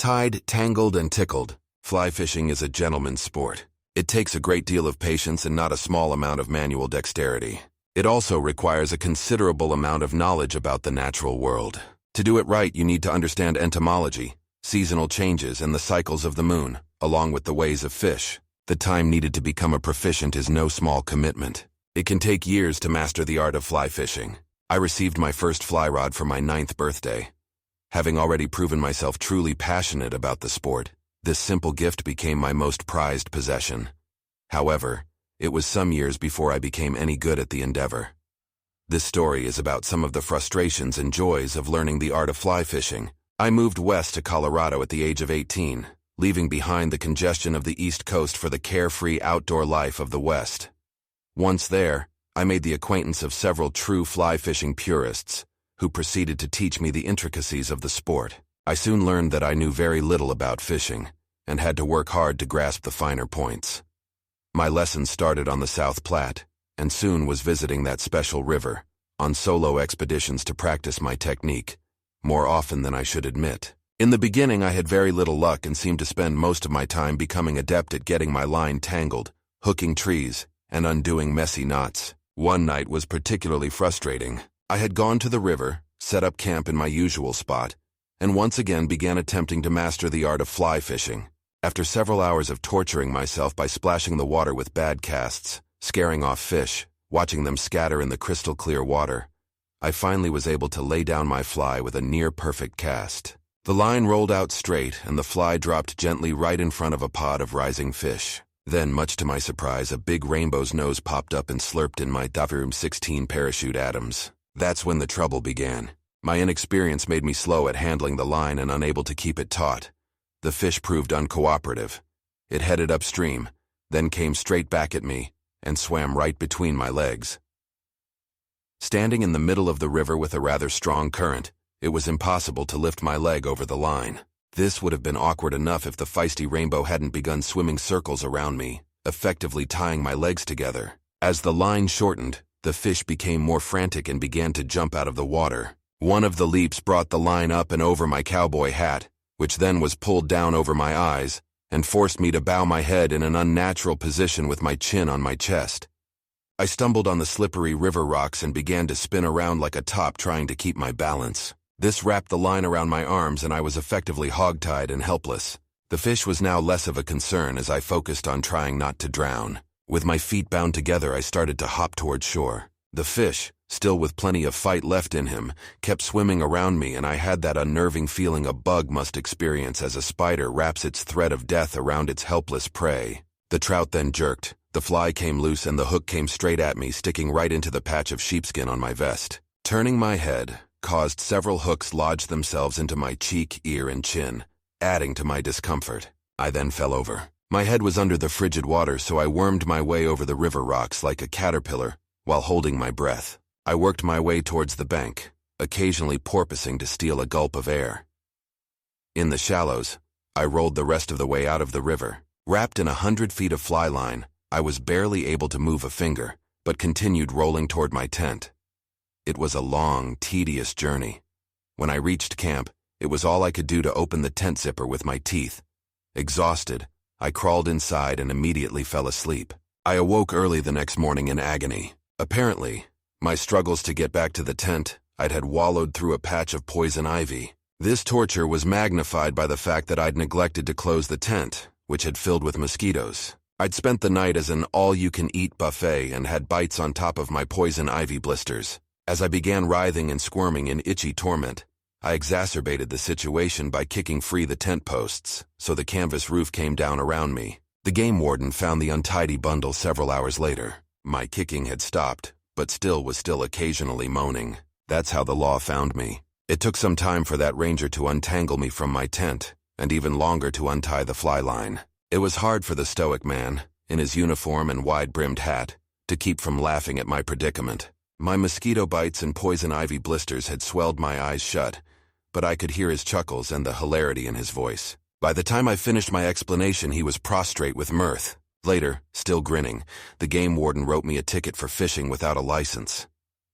Tied, Tangled, and Tickled, fly fishing is a gentleman's sport. It takes a great deal of patience and not a small amount of manual dexterity. It also requires a considerable amount of knowledge about the natural world. To do it right, you need to understand entomology, seasonal changes, and the cycles of the moon, along with the ways of fish. The time needed to become a proficient is no small commitment. It can take years to master the art of fly fishing. I received my first fly rod for my 9th birthday. Having already proven myself truly passionate about the sport, this simple gift became my most prized possession. However, it was some years before I became any good at the endeavor. This story is about some of the frustrations and joys of learning the art of fly fishing. I moved west to Colorado at the age of 18, leaving behind the congestion of the East Coast for the carefree outdoor life of the West. Once there, I made the acquaintance of several true fly fishing purists, who proceeded to teach me the intricacies of the sport. I soon learned that I knew very little about fishing, and had to work hard to grasp the finer points. My lessons started on the South Platte, and soon was visiting that special river, on solo expeditions to practice my technique, more often than I should admit. In the beginning, I had very little luck and seemed to spend most of my time becoming adept at getting my line tangled, hooking trees, and undoing messy knots. One night was particularly frustrating. I had gone to the river, set up camp in my usual spot, and once again began attempting to master the art of fly fishing. After several hours of torturing myself by splashing the water with bad casts, scaring off fish, watching them scatter in the crystal clear water, I finally was able to lay down my fly with a near-perfect cast. The line rolled out straight, and the fly dropped gently right in front of a pod of rising fish. Then, much to my surprise, a big rainbow's nose popped up and slurped in my Dafrum 16 parachute atoms. That's when the trouble began. My inexperience made me slow at handling the line and unable to keep it taut. The fish proved uncooperative. It headed upstream, then came straight back at me, and swam right between my legs. Standing in the middle of the river with a rather strong current, it was impossible to lift my leg over the line. This would have been awkward enough if the feisty rainbow hadn't begun swimming circles around me, effectively tying my legs together. As the line shortened, the fish became more frantic and began to jump out of the water. One of the leaps brought the line up and over my cowboy hat, which then was pulled down over my eyes, and forced me to bow my head in an unnatural position with my chin on my chest. I stumbled on the slippery river rocks and began to spin around like a top trying to keep my balance. This wrapped the line around my arms and I was effectively hogtied and helpless. The fish was now less of a concern as I focused on trying not to drown. With my feet bound together, I started to hop toward shore. The fish, still with plenty of fight left in him, kept swimming around me, and I had that unnerving feeling a bug must experience as a spider wraps its thread of death around its helpless prey. The trout then jerked, the fly came loose, and the hook came straight at me, sticking right into the patch of sheepskin on my vest. Turning my head caused several hooks lodge themselves into my cheek, ear, and chin, adding to my discomfort. I then fell over. My head was under the frigid water, so I wormed my way over the river rocks like a caterpillar, while holding my breath. I worked my way towards the bank, occasionally porpoising to steal a gulp of air. In the shallows, I rolled the rest of the way out of the river. Wrapped in 100 feet of fly line, I was barely able to move a finger, but continued rolling toward my tent. It was a long, tedious journey. When I reached camp, it was all I could do to open the tent zipper with my teeth. Exhausted, I crawled inside and immediately fell asleep. I awoke early the next morning in agony. Apparently, my struggles to get back to the tent, I'd had wallowed through a patch of poison ivy. This torture was magnified by the fact that I'd neglected to close the tent, which had filled with mosquitoes. I'd spent the night as an all-you-can-eat buffet and had bites on top of my poison ivy blisters. As I began writhing and squirming in itchy torment, I exacerbated the situation by kicking free the tent posts, so the canvas roof came down around me. The game warden found the untidy bundle several hours later. My kicking had stopped, but was still occasionally moaning. That's how the law found me. It took some time for that ranger to untangle me from my tent, and even longer to untie the fly line. It was hard for the stoic man, in his uniform and wide-brimmed hat, to keep from laughing at my predicament. My mosquito bites and poison ivy blisters had swelled my eyes shut, but I could hear his chuckles and the hilarity in his voice. By the time I finished my explanation, he was prostrate with mirth. Later, still grinning, the game warden wrote me a ticket for fishing without a license.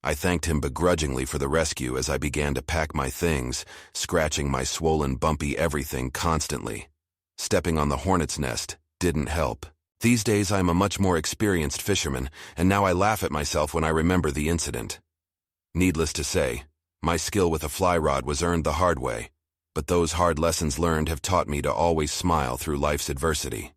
I thanked him begrudgingly for the rescue as I began to pack my things, scratching my swollen, bumpy everything constantly. Stepping on the hornet's nest didn't help. These days I am a much more experienced fisherman, and now I laugh at myself when I remember the incident. Needless to say, my skill with a fly rod was earned the hard way, but those hard lessons learned have taught me to always smile through life's adversity.